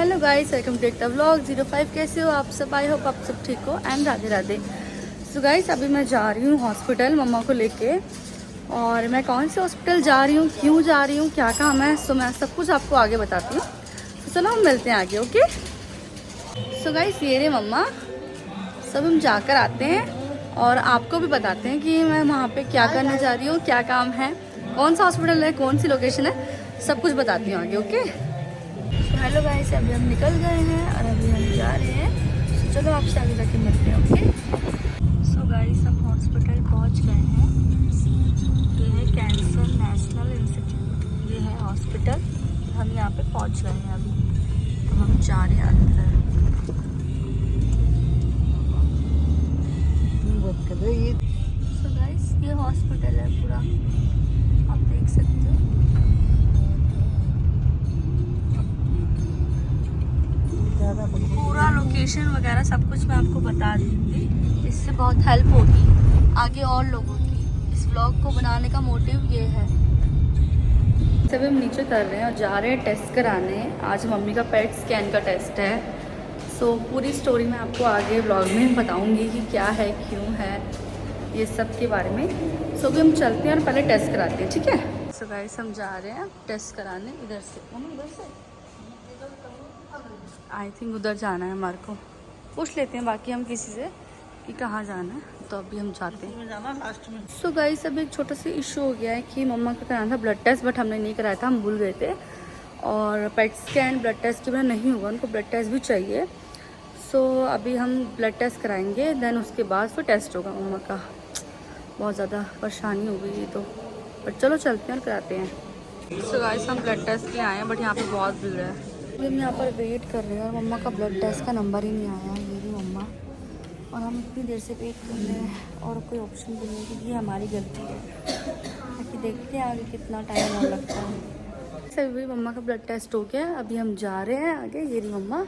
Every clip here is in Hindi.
Hello guys, welcome to the vlog 05। कैसे हो आप सब? आई होप आप सब ठीक हो and Radhe Radhe. So guys, अभी मैं जा रही हूँ हॉस्पिटल मम्मा को लेके। और मैं कौन से हॉस्पिटल जा रही हूँ, क्यों जा रही हूँ, क्या काम है, सो मैं सब कुछ आपको आगे बताती हूँ। तो चलो हम मिलते हैं आगे, ओके। सो गाइस, ये रे मम्मा, सब हम जाकर आते हैं और आपको भी बताते हैं कि मैं वहाँ पे क्या करने जा रही हूँ, क्या काम है, कौन सा हॉस्पिटल है, कौन सी लोकेशन है, सब कुछ बताती हूँ आगे, ओके। हेलो गाइस, अभी हम निकल गए हैं और अभी हम जा रहे हैं। तो चलो आपसे आगे जाके मिलते हैं, ओके। सो गाइस, हम हॉस्पिटल पहुंच गए हैं। ये है कैंसर नेशनल इंस्टीट्यूट, ये है हॉस्पिटल। हम यहाँ पे पहुंच गए हैं अभी। तो हम जा रहे हैं अंदर। सो गाइस, ये हॉस्पिटल है पूरा, आप देख सकते हो। पूरा लोकेशन वगैरह सब कुछ मैं आपको बता दूंगी, इससे बहुत हेल्प होगी आगे और लोगों की। इस व्लॉग को बनाने का मोटिव ये है। सभी हम नीचे कर रहे हैं और जा रहे हैं टेस्ट कराने। आज मम्मी का पेट स्कैन का टेस्ट है। सो पूरी स्टोरी मैं आपको आगे व्लॉग में बताऊंगी कि क्या है, क्यों है, ये सब के बारे में। सो अभी हम चलते हैं और पहले टेस्ट कराते हैं, ठीक है। सो गाइस, हम जा रहे हैं टेस्ट कराने। इधर से मम्मी, इधर से आई थिंक उधर जाना है हमारे को। पूछ लेते हैं बाकी हम किसी से कि कहाँ जाना है। तो अभी हम जाते हैं जाना लास्ट में। सो गाइस, अभी एक छोटा सा इशू हो गया है कि मम्मा का कराना था ब्लड टेस्ट, बट हमने नहीं कराया था, हम भूल गए थे। और पेट स्कैन ब्लड टेस्ट के बिना नहीं होगा, उनको ब्लड टेस्ट भी चाहिए। सो अभी हम ब्लड टेस्ट कराएंगे, देन उसके बाद फिर टेस्ट होगा मम्मा का। बहुत ज़्यादा परेशानी हो गई है तो, बट चलो चलते हैं और कराते हैं। सो गाइस, हम ब्लड टेस्ट के लिए आए हैं, बट यहाँ पे बहुत भीड़ है। हम यहाँ पर वेट कर रहे हैं और मम्मा का ब्लड टेस्ट का नंबर ही नहीं आया। ये भी मम्मा, और हम इतनी देर से वेट कर रहे हैं और कोई ऑप्शन भी नहीं, क्योंकि ये हमारी गलती है। ताकि देखते हैं आगे कितना टाइम और लगता है। सभी मम्मा का ब्लड टेस्ट हो गया, अभी हम जा रहे हैं आगे। ये रही मम्मा,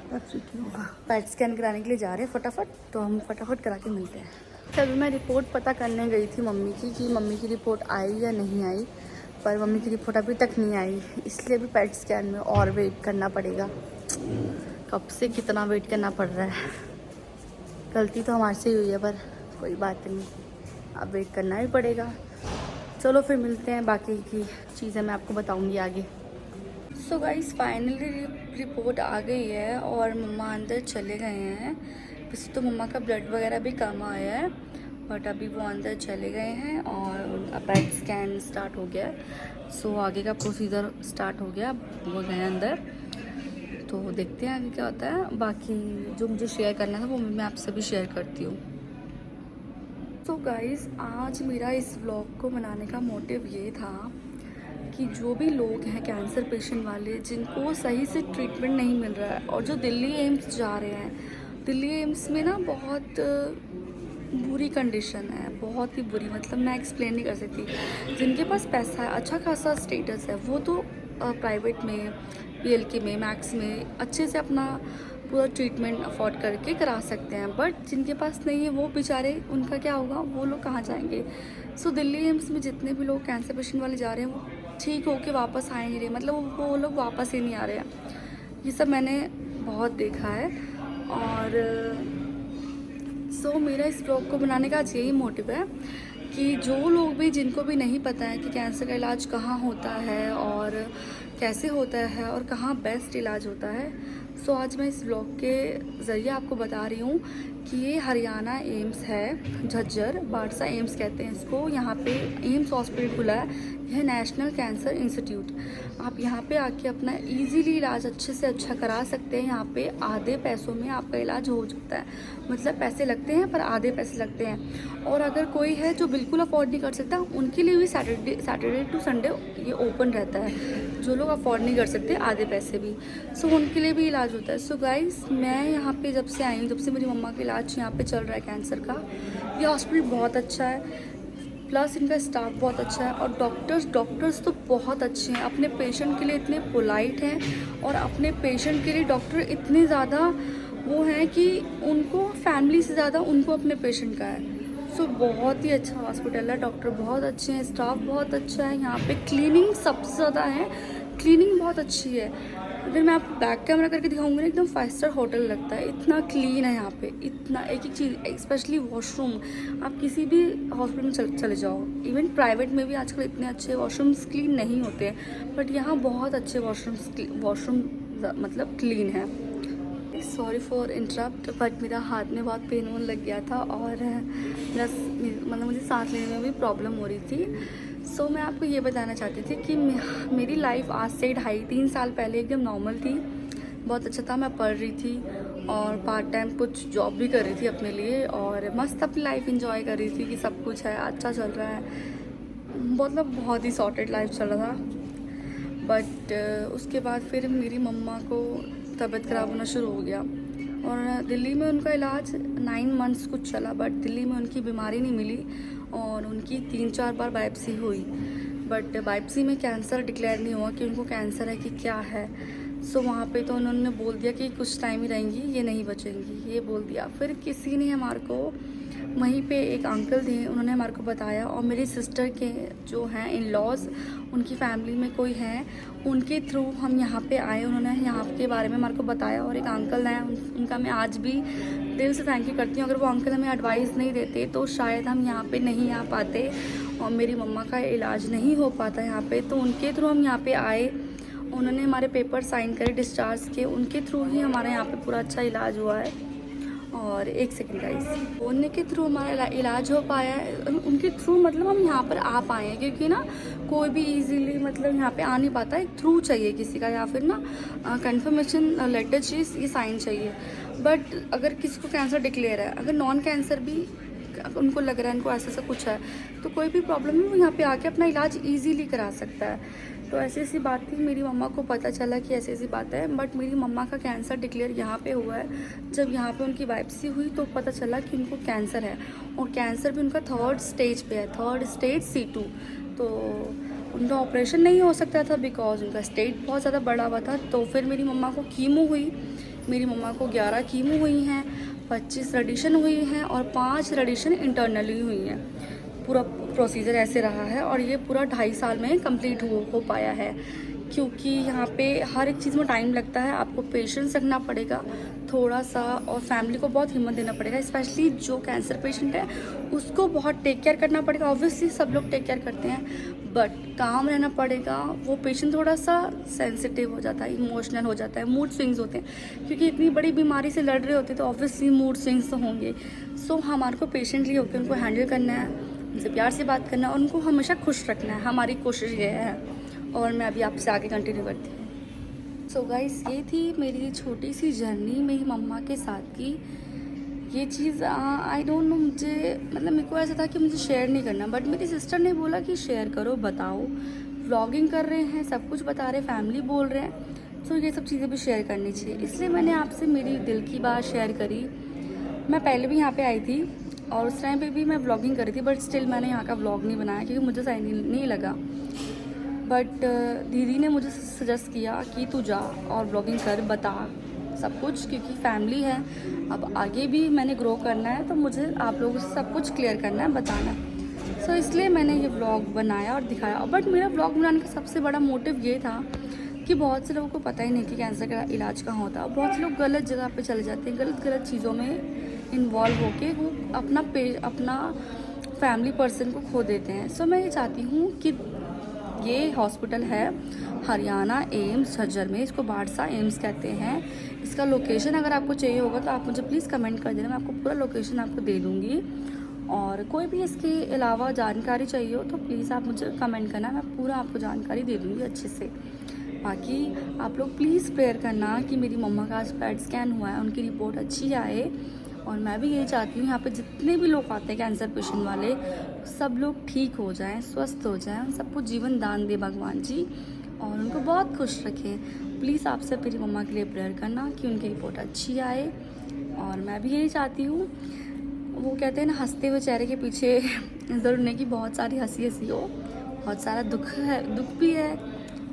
पेट स्कैन कराने के लिए जा रहे हैं फटाफट। तो हम फटाफट करा के मिलते हैं। तभी मैं रिपोर्ट पता करने गई थी मम्मी की कि मम्मी की रिपोर्ट आई या नहीं आई, पर मम्मी की रिपोर्ट अभी तक नहीं आई। इसलिए भी पेट स्कैन में और वेट करना पड़ेगा। कब से कितना वेट करना पड़ रहा है। गलती तो हमारे से ही हुई है, पर कोई बात नहीं, अब वेट करना ही पड़ेगा। चलो फिर मिलते हैं, बाकी की चीज़ें मैं आपको बताऊंगी आगे। सो गाइस, फाइनली रिपोर्ट आ गई है और मम्मा अंदर चले गए हैं। वैसे तो मम्मा का ब्लड वगैरह भी कम आया है, बट अभी वो अंदर चले गए हैं और उनका पेट स्कैन स्टार्ट हो गया है। सो आगे का प्रोसीजर स्टार्ट हो गया, वो गए अंदर। तो देखते हैं आगे क्या होता है। बाकी जो मुझे शेयर करना था वो मैं आपसे भी शेयर करती हूँ। तो गाइस, आज मेरा इस व्लॉग को बनाने का मोटिव ये था कि जो भी लोग हैं कैंसर पेशेंट वाले, जिनको सही से ट्रीटमेंट नहीं मिल रहा है और जो दिल्ली एम्स जा रहे हैं, दिल्ली एम्स में ना बहुत बुरी कंडीशन है, बहुत ही बुरी, मतलब मैं एक्सप्लेन नहीं कर सकती। जिनके पास पैसा है, अच्छा खासा स्टेटस है, वो तो प्राइवेट में, पीएलके में, मैक्स में अच्छे से अपना पूरा ट्रीटमेंट अफोर्ड करके करा सकते हैं। बट जिनके पास नहीं है, वो बेचारे, उनका क्या होगा, वो लोग कहाँ जाएंगे। सो दिल्ली एम्स में जितने भी लोग कैंसर पेशेंट वाले जा रहे हैं, वो ठीक हो के वापस आ नहीं रहे, मतलब वो लोग वापस ही नहीं आ रहे हैं। ये सब मैंने बहुत देखा है। और सो मेरा इस ब्लॉग को बनाने का आज यही मोटिव है कि जो लोग भी, जिनको भी नहीं पता है कि कैंसर का इलाज कहाँ होता है और कैसे होता है और कहाँ बेस्ट इलाज होता है, सो आज मैं इस ब्लॉग के ज़रिए आपको बता रही हूँ कि ये हरियाणा एम्स है, झज्जर बाड़सा एम्स कहते हैं इसको। यहाँ पे एम्स हॉस्पिटल खुला है, यह नेशनल कैंसर इंस्टीट्यूट। आप यहाँ पे आके अपना इजीली इलाज अच्छे से अच्छा करा सकते हैं। यहाँ पे आधे पैसों में आपका इलाज हो जाता है, मतलब पैसे लगते हैं पर आधे पैसे लगते हैं। और अगर कोई है जो बिल्कुल अफोर्ड नहीं कर सकता, उनके लिए भी सैटरडे टू संडे ये ओपन रहता है। जो लोग अफोर्ड नहीं कर सकते आधे पैसे भी, सो उनके लिए भी इलाज होता है। सो गाइस, मैं यहाँ पे जब से आई हूँ, जब से मेरी मम्मा का इलाज यहाँ पे चल रहा है कैंसर का, ये हॉस्पिटल बहुत अच्छा है। प्लस इनका स्टाफ बहुत अच्छा है और डॉक्टर्स तो बहुत अच्छे हैं। अपने पेशेंट के लिए इतने पोलाइट हैं और अपने पेशेंट के लिए डॉक्टर इतने ज़्यादा वो हैं कि उनको फैमिली से ज़्यादा उनको अपने पेशेंट का है। सो बहुत ही अच्छा हॉस्पिटल है, डॉक्टर बहुत अच्छे हैं, स्टाफ बहुत अच्छा है। यहाँ पे क्लीनिंग सबसे ज़्यादा है, क्लीनिंग बहुत अच्छी है। अगर मैं आपको बैक कैमरा करके दिखाऊंगी ना, एकदम 5 स्टार होटल लगता है, इतना क्लीन है यहाँ पे, इतना एक एक चीज़, स्पेशली वॉशरूम। आप किसी भी हॉस्पिटल में चले जाओ, इवन प्राइवेट में भी आजकल इतने अच्छे वॉशरूम्स क्लीन नहीं होते हैं, बट यहाँ बहुत अच्छे वॉशरूम मतलब क्लीन है। सॉरी फॉर इंटरप्ट, बट मेरा हाथ में बहुत पेन होने लग गया था और मेरा मतलब मुझे सांस लेने में भी प्रॉब्लम हो रही थी। सो मैं आपको ये बताना चाहती थी कि मेरी लाइफ आज से 2.5-3 साल पहले एकदम नॉर्मल थी, बहुत अच्छा था। मैं पढ़ रही थी और पार्ट टाइम कुछ जॉब भी कर रही थी अपने लिए, और मस्त अपनी लाइफ इंजॉय कर रही थी कि सब कुछ है, अच्छा चल रहा है, मतलब बहुत ही सॉर्टेड लाइफ चल रहा था। बट उसके बाद फिर मेरी मम्मा को तबीयत ख़राब होना शुरू हो गया, और दिल्ली में उनका इलाज 9 मंथ्स कुछ चला, बट दिल्ली में उनकी बीमारी नहीं मिली और उनकी 3-4 बार बायोप्सी हुई, बट बायोप्सी में कैंसर डिक्लेयर नहीं हुआ कि उनको कैंसर है कि क्या है। सो वहाँ पे तो उन्होंने बोल दिया कि कुछ टाइम ही रहेंगी, ये नहीं बचेंगी, ये बोल दिया। फिर किसी ने हमारे को वहीं पे एक अंकल थे, उन्होंने हमारे को बताया, और मेरी सिस्टर के जो हैं इन लॉज, उनकी फैमिली में कोई हैं, उनके थ्रू हम यहाँ पे आए। उन्होंने यहाँ के बारे में हमारे को बताया, और एक अंकल हैं, उनका मैं आज भी दिल से थैंक यू करती हूँ। अगर वो अंकल हमें एडवाइस नहीं देते तो शायद हम यहाँ पे नहीं आ पाते और मेरी मम्मा का इलाज नहीं हो पाता यहाँ पे। तो उनके थ्रू हम यहाँ पे आए, उन्होंने हमारे पेपर साइन करे डिस्चार्ज के, उनके थ्रू ही हमारा यहाँ पे पूरा अच्छा इलाज हुआ है। और एक सेकंड गाइस, उनके के थ्रू हमारा इलाज हो पाया है, उनके थ्रू मतलब हम यहाँ पर आ पाए हैं, क्योंकि ना कोई भी इजीली मतलब यहाँ पे आ नहीं पाता, एक थ्रू चाहिए किसी का, या फिर ना कंफर्मेशन लेटर चीज़, ये साइन चाहिए। बट अगर किसी को कैंसर डिक्लेयर है, अगर नॉन कैंसर भी उनको लग रहा है इनको ऐसा ऐसा कुछ है, तो कोई भी प्रॉब्लम नहीं, वो यहाँ पे आके अपना इलाज ईजीली करा सकता है। तो ऐसी ऐसी बात थी, मेरी मम्मा को पता चला कि ऐसी ऐसी बात है, बट मेरी मम्मा का कैंसर डिक्लेयर यहाँ पे हुआ है। जब यहाँ पे उनकी बायोप्सी हुई तो पता चला कि उनको कैंसर है, और कैंसर भी उनका 3rd स्टेज पे है, 3rd स्टेज C2। तो उनका ऑपरेशन नहीं हो सकता था बिकॉज उनका स्टेज बहुत ज़्यादा बड़ा हुआ था। तो फिर मेरी मम्मा को कीमो हुई, मेरी मम्मा को 11 कीमो हुई हैं, 25 रेडिएशन हुई हैं, और 5 रेडिएशन इंटरनली हुई हैं। पूरा प्रोसीजर ऐसे रहा है, और ये पूरा 2.5 साल में कंप्लीट हो पाया है, क्योंकि यहाँ पे हर एक चीज़ में टाइम लगता है, आपको पेशेंस रखना पड़ेगा थोड़ा सा, और फैमिली को बहुत हिम्मत देना पड़ेगा। स्पेशली जो कैंसर पेशेंट है उसको बहुत टेक केयर करना पड़ेगा। ऑब्वियसली सब लोग टेक केयर करते हैं, बट काम रहना पड़ेगा। वो पेशेंट थोड़ा सा सेंसिटिव हो जाता है, इमोशनल हो जाता है, मूड स्विंग्स होते हैं, क्योंकि इतनी बड़ी बीमारी से लड़ रहे होते हैं, तो ऑब्वियसली मूड स्विंग्स तो होंगे। सो हमारे को पेशेंटली होकर उनको हैंडल करना है, उनसे प्यार से बात करना है, उनको हमेशा खुश रखना है, हमारी कोशिश ये है। और मैं अभी आपसे आगे कंटिन्यू करती हूँ। सो गाइस, ये थी मेरी छोटी सी जर्नी मेरी मम्मा के साथ की। ये चीज़ आई डोंट नो, मुझे मतलब मेरे को ऐसा था कि मुझे शेयर नहीं करना, बट मेरी सिस्टर ने बोला कि शेयर करो, बताओ, व्लॉगिंग कर रहे हैं, सब कुछ बता रहे, फैमिली बोल रहे हैं, तो ये सब चीज़ें भी शेयर करनी चाहिए। इसलिए मैंने आपसे मेरी दिल की बात शेयर करी। मैं पहले भी यहाँ पे आई थी और उस टाइम पे भी मैं व्लॉगिंग कर रही थी, बट स्टिल मैंने यहाँ का व्लॉग नहीं बनाया क्योंकि मुझे सही नहीं लगा। बट दीदी ने मुझे सजेस्ट किया कि तू जा और व्लॉगिंग कर, बता सब कुछ, क्योंकि फैमिली है, अब आगे भी मैंने ग्रो करना है, तो मुझे आप लोगों से सब कुछ क्लियर करना है, बताना है। सो इसलिए मैंने ये व्लॉग बनाया और दिखाया। बट मेरा व्लॉग बनाने का सबसे बड़ा मोटिव ये था कि बहुत से लोगों को पता ही नहीं कि कैंसर का इलाज कहाँ होता है। बहुत से लोग गलत जगह पे चले जाते हैं, गलत चीज़ों में इन्वॉल्व होके वो अपना फैमिली पर्सन को खो देते हैं। सो मैं ये चाहती हूँ कि ये हॉस्पिटल है हरियाणा एम्स झज्जर में, इसको बाड़सा एम्स कहते हैं। इसका लोकेशन अगर आपको चाहिए होगा तो आप मुझे प्लीज़ कमेंट कर देना, मैं आपको पूरा लोकेशन आपको दे दूँगी। और कोई भी इसके अलावा जानकारी चाहिए हो तो प्लीज़ आप मुझे कमेंट करना, मैं पूरा आपको जानकारी दे दूँगी अच्छे से। बाकी आप लोग प्लीज़ प्रेयर करना कि मेरी मम्मा का आज पेट स्कैन हुआ है, उनकी रिपोर्ट अच्छी आए। और मैं भी यही चाहती हूँ यहाँ पे जितने भी लोग आते हैं कैंसर पेशेंट वाले, सब लोग ठीक हो जाएं, स्वस्थ हो जाएं, सबको जीवन दान दे भगवान जी, और उनको बहुत खुश रखें। प्लीज़ आपसे मेरी मम्मा के लिए प्रेयर करना कि उनकी रिपोर्ट अच्छी आए। और मैं भी यही चाहती हूँ, वो कहते हैं ना, हंसते हुए चेहरे के पीछे ज़रूर नहीं कि बहुत सारी हंसी हो, बहुत सारा दुख भी है,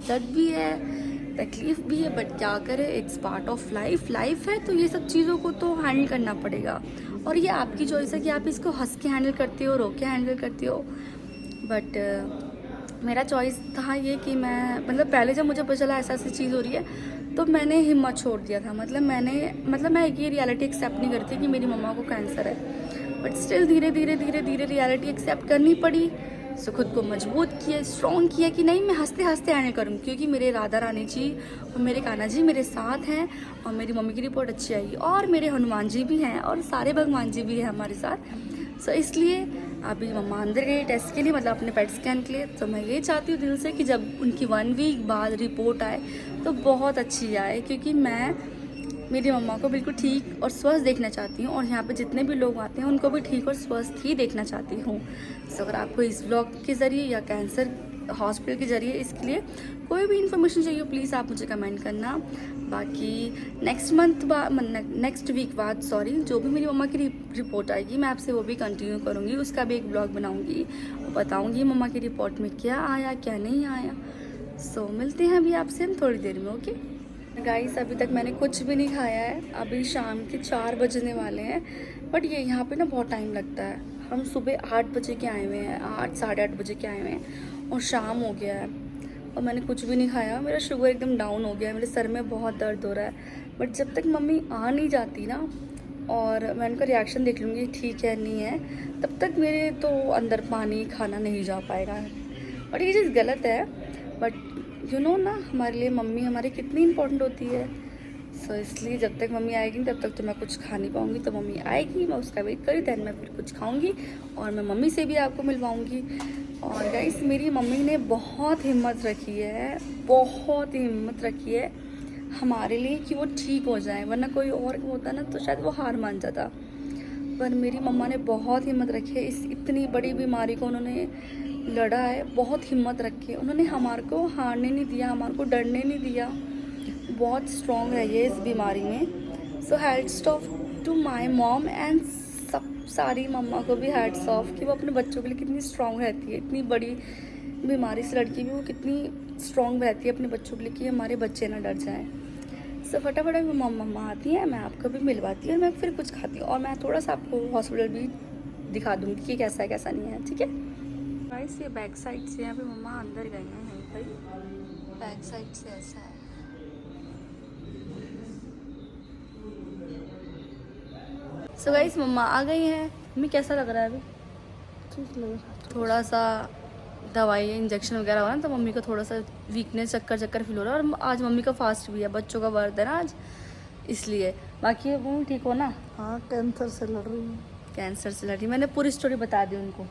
दर्द भी है, तकलीफ़ भी है, बट क्या करें, इट्स पार्ट ऑफ लाइफ है। तो ये सब चीज़ों को तो हैंडल करना पड़ेगा, और ये आपकी चॉइस है कि आप इसको हंस के हैंडल करते हो, रो के हैंडल करते हो। बट मेरा चॉइस था ये कि मैं मतलब पहले जब मुझे पता चला ऐसा ऐसी चीज़ हो रही है, तो मैंने हिम्मत छोड़ दिया था। मतलब मैं एक ये रियलिटी एक्सेप्ट नहीं करती कि मेरी मम्मा को कैंसर है, बट स्टिल धीरे धीरे रियलिटी एक्सेप्ट करनी पड़ी। सो खुद को मजबूत किया, स्ट्रॉन्ग किया कि नहीं, मैं हंसते हंसते हैंडल करूँगी, क्योंकि मेरे राधा रानी जी और मेरे कान्हा जी मेरे साथ हैं और मेरी मम्मी की रिपोर्ट अच्छी आई और मेरे हनुमान जी भी हैं और सारे भगवान जी भी हैं हमारे साथ। सो इसलिए अभी मम्मा अंदर गई टेस्ट के लिए, मतलब अपने पेट स्कैन के लिए। तो मैं ये चाहती हूँ दिल से कि जब उनकी 1 वीक बाद रिपोर्ट आए तो बहुत अच्छी आए, क्योंकि मैं मेरी मम्मा को बिल्कुल ठीक और स्वस्थ देखना चाहती हूँ और यहाँ पे जितने भी लोग आते हैं उनको भी ठीक और स्वस्थ ही देखना चाहती हूँ। तो अगर आपको इस ब्लॉग के ज़रिए या कैंसर हॉस्पिटल के ज़रिए इसके लिए कोई भी इन्फॉर्मेशन चाहिए प्लीज़ आप मुझे कमेंट करना। बाकी नेक्स्ट वीक बाद जो भी मेरी मम्मा की रिपोर्ट आएगी मैं आपसे वो भी कंटिन्यू करूँगी, उसका भी एक ब्लॉग बनाऊँगी और बताऊँगी मम्मा की रिपोर्ट में क्या आया क्या नहीं आया। सो मिलते हैं अभी आपसे हम थोड़ी देर में। ओके गाइस, अभी तक मैंने कुछ भी नहीं खाया है, अभी शाम के 4 बजने वाले हैं, बट ये यहाँ पे ना बहुत टाइम लगता है। हम सुबह 8 बजे के आए हुए हैं, 8 साढ़े 8 बजे के आए हुए हैं और शाम हो गया है और मैंने कुछ भी नहीं खाया। मेरा शुगर एकदम डाउन हो गया है, मेरे सर में बहुत दर्द हो रहा है। बट जब तक मम्मी आ नहीं जाती ना और मैं उनका रिएक्शन देख लूँगी ठीक है नहीं है, तब तक मेरे तो अंदर पानी खाना नहीं जा पाएगा। और ये चीज़ गलत है, बट यू नो ना हमारे लिए मम्मी हमारी कितनी इम्पोर्टेंट होती है। सो इसलिए जब तक मम्मी आएगी तब तक तो मैं कुछ खा नहीं पाऊँगी। तो मम्मी आएगी, मैं उसका वेट करी, दैन मैं फिर कुछ खाऊँगी और मैं मम्मी से भी आपको मिलवाऊँगी। और गाइस, मेरी मम्मी ने बहुत हिम्मत रखी है, बहुत हिम्मत रखी है हमारे लिए कि वो ठीक हो जाए, वरना कोई और होता ना तो शायद वो हार मान जाता। पर मेरी मम्मा ने बहुत हिम्मत रखी है, इस इतनी बड़ी बीमारी को उन्होंने लड़ा है, बहुत हिम्मत रखी है उन्होंने, हमारे को हारने नहीं दिया, हमारे को डरने नहीं दिया, बहुत स्ट्रॉन्ग है ये इस बीमारी में। So hats off to my mom and सब सारी मम्मा को भी हैट्स ऑफ कि वो अपने बच्चों के लिए कितनी स्ट्रॉन्ग रहती है। इतनी बड़ी बीमारी से लड़की भी वो कितनी स्ट्रॉन्ग रहती है अपने बच्चों के लिए कि हमारे बच्चे ना डर जाएँ। सो फटाफट मम्मा आती हैं, मैं आपको भी मिलवाती हूँ और मैं फिर कुछ खाती हूँ और मैं थोड़ा सा आपको हॉस्पिटल भी दिखा दूँगी कि कैसा है कैसा नहीं है, ठीक है गाइस। ये बैक साइड से यहाँ पे मम्मा अंदर गई हैं, यहीं पर बैक साइड से ऐसा है। सो गाइस, मम्मा आ गई हैं। मम्मी कैसा लग रहा है अभी? ठीक लग रहा है, थोड़ा सा दवाई इंजेक्शन वगैरह हुआ ना तो मम्मी को थोड़ा सा वीकनेस चक्कर फील हो रहा है। और आज मम्मी का फास्ट भी है, बच्चों का व्रत है ना आज, इसलिए। बाकी मम्मी ठीक हो ना? हाँ, कैंसर से लड़ रही हूँ। कैंसर से लड़ी, मैंने पूरी स्टोरी बता दी उनको।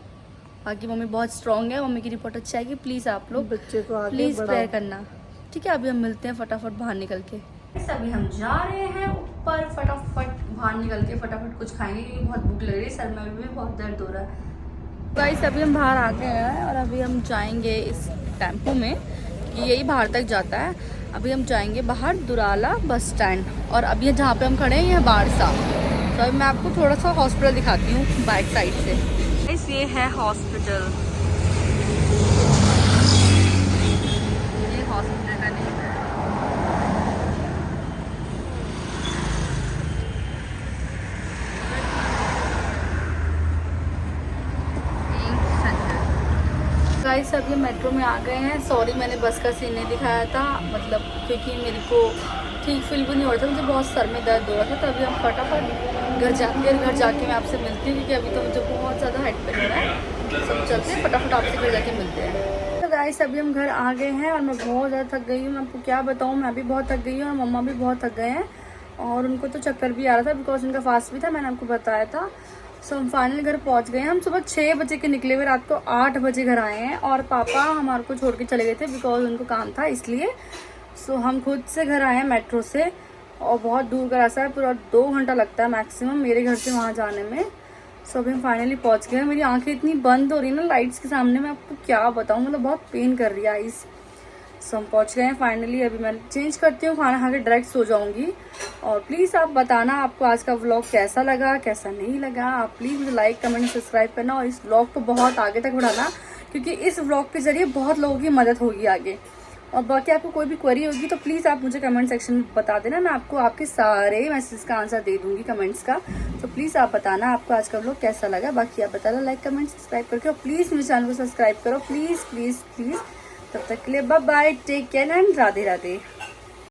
बाकी मम्मी बहुत स्ट्रॉन्ग है, मम्मी की रिपोर्ट अच्छी आएगी। प्लीज़ आप लोग बच्चे को आगे प्लीज़ प्रेयर करना, ठीक है। अभी हम मिलते हैं फटाफट बाहर निकल के। अभी हम जा रहे हैं ऊपर, फटाफट बाहर निकल के फटाफट कुछ खाएंगे क्योंकि बहुत भूख लग रही है, सर में भी बहुत दर्द हो रहा है। गाइस, अभी हम बाहर आ गए हैं और अभी हम जाएंगे इस टेम्पो में, यही बाहर तक जाता है। अभी हम जाएंगे बाहर दुराला बस स्टैंड और अभी जहाँ पे हम खड़े हैं यह बारसा। तो अभी मैं आपको थोड़ा सा हॉस्पिटल दिखाती हूँ बैक साइड से। ये है हॉस्पिटल, ये हॉस्पिटल का नेम है। गाइस, अभी मेट्रो में आ गए हैं। सॉरी मैंने बस का सीन नहीं दिखाया था, मतलब क्योंकि मेरे को ठीक फील भी नहीं हो रहा था, मुझे बहुत सर में दर्द हो रहा था। तो अभी हम फटाफट घर जाके मैं आपसे मिलती हूँ क्योंकि अभी तो मुझे बहुत ज़्यादा हेड पेन हो रहा है। सब चलते हैं फटाफट आपसे घर जाके मिलते हैं। तो गाइस, अभी हम घर आ गए हैं और मैं बहुत ज़्यादा थक गई हूँ। मैं आपको क्या बताऊँ, मैं भी बहुत थक गई हूँ और मम्मा भी बहुत थक गए हैं और उनको तो चक्कर भी आ रहा था बिकॉज उनका फास्ट भी था, मैंने आपको बताया था। सो हम फाइनल घर पहुंच गए हैं। हम सुबह 6 बजे के निकले हुए, रात को 8 बजे घर आए हैं और पापा हमारे को छोड़ के चले गए थे बिकॉज उनको काम था इसलिए। सो हम खुद से घर आए हैं मेट्रो से और बहुत दूर का रास्ता है, पूरा 2 घंटा लगता है मैक्सिमम मेरे घर से वहाँ जाने में। सो अभी हम फाइनली पहुँच गए। मेरी आंखें इतनी बंद हो रही है ना लाइट्स के सामने, मैं आपको क्या बताऊँ, मतलब बहुत पेन कर रही है आइज़। सो हम पहुँच गए हैं फाइनली। अभी मैं चेंज करती हूँ, खाना खा के डायरेक्ट सो जाऊँगी। और प्लीज़ आप बताना आपको आज का व्लॉग कैसा लगा कैसा नहीं लगा। आप प्लीज़ मुझे लाइक कमेंट सब्सक्राइब करना और इस व्लॉग को बहुत आगे तक बढ़ाना क्योंकि इस व्लॉग के ज़रिए बहुत लोगों की मदद होगी आगे। और बाकी आपको कोई भी क्वेरी होगी तो प्लीज़ आप मुझे कमेंट सेक्शन में बता देना, मैं आपको आपके सारे मैसेज का आंसर दे दूँगी कमेंट्स का। तो प्लीज़ आप बताना आपको आज का व्लॉग कैसा लगा। बाकी आप बताना लाइक कमेंट सब्सक्राइब करके और प्लीज़ मेरे चैनल को सब्सक्राइब करो, प्लीज़ प्लीज़ प्लीज़। तब तक के लिए bye bye, take care and Radhe Radhe.